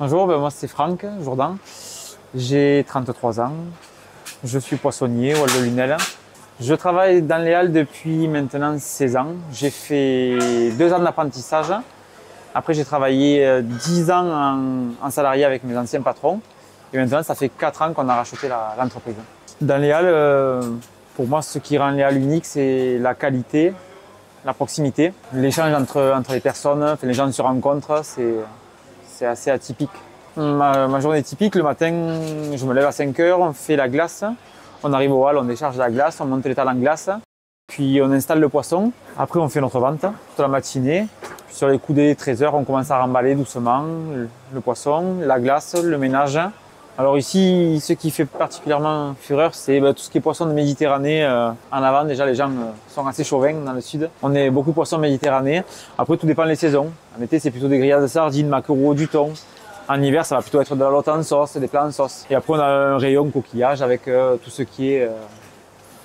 Bonjour, moi c'est Franck Jourdan, j'ai 33 ans, je suis poissonnier au Hall de Lunel. Je travaille dans les halles depuis maintenant 16 ans. J'ai fait 2 ans d'apprentissage. Après j'ai travaillé 10 ans en salarié avec mes anciens patrons. Et maintenant ça fait 4 ans qu'on a racheté l'entreprise. Dans les halles, pour moi ce qui rend les halles uniques, c'est la qualité, la proximité, l'échange entre les personnes, les gens se rencontrent, c'est assez atypique. Ma journée typique, le matin, je me lève à 5 heures, on fait la glace, on arrive au hall, on décharge la glace, on monte l'étal en glace, puis on installe le poisson. Après, on fait notre vente toute la matinée. Puis sur les coups des 13 heures, on commence à remballer doucement le poisson, la glace, le ménage. Alors ici, ce qui fait particulièrement fureur, c'est tout ce qui est poisson de Méditerranée. En avant, déjà, les gens sont assez chauvins dans le sud. On est beaucoup poisson Méditerranée. Après, tout dépend des saisons. En été, c'est plutôt des grillades de sardines, maquereaux, du thon. En hiver, ça va plutôt être de la lotte en sauce, des plats en sauce. Et après, on a un rayon coquillage avec tout ce qui est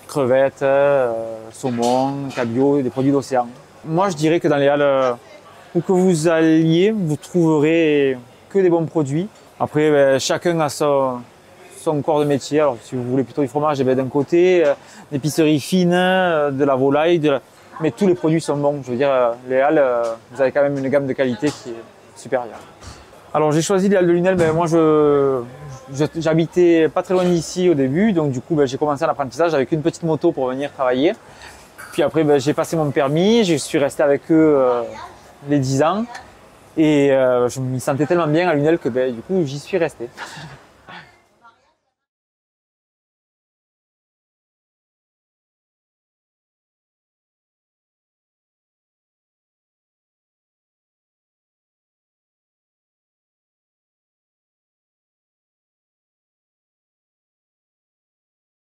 crevettes, saumon, cabillaud, des produits d'océan. Moi, je dirais que dans les halles où que vous alliez, vous trouverez que des bons produits. Après, chacun a son corps de métier. Alors, si vous voulez plutôt du fromage, d'un côté, l'épicerie fine, de la volaille, mais tous les produits sont bons. Je veux dire, les halles, vous avez quand même une gamme de qualité qui est supérieure. Alors, j'ai choisi les halles de Lunel. Moi, j'habitais pas très loin d'ici au début, donc du coup, j'ai commencé un apprentissage avec une petite moto pour venir travailler. Puis après, j'ai passé mon permis, je suis resté avec eux les 10 ans. Et je m'y sentais tellement bien à Lunel que du coup, j'y suis resté.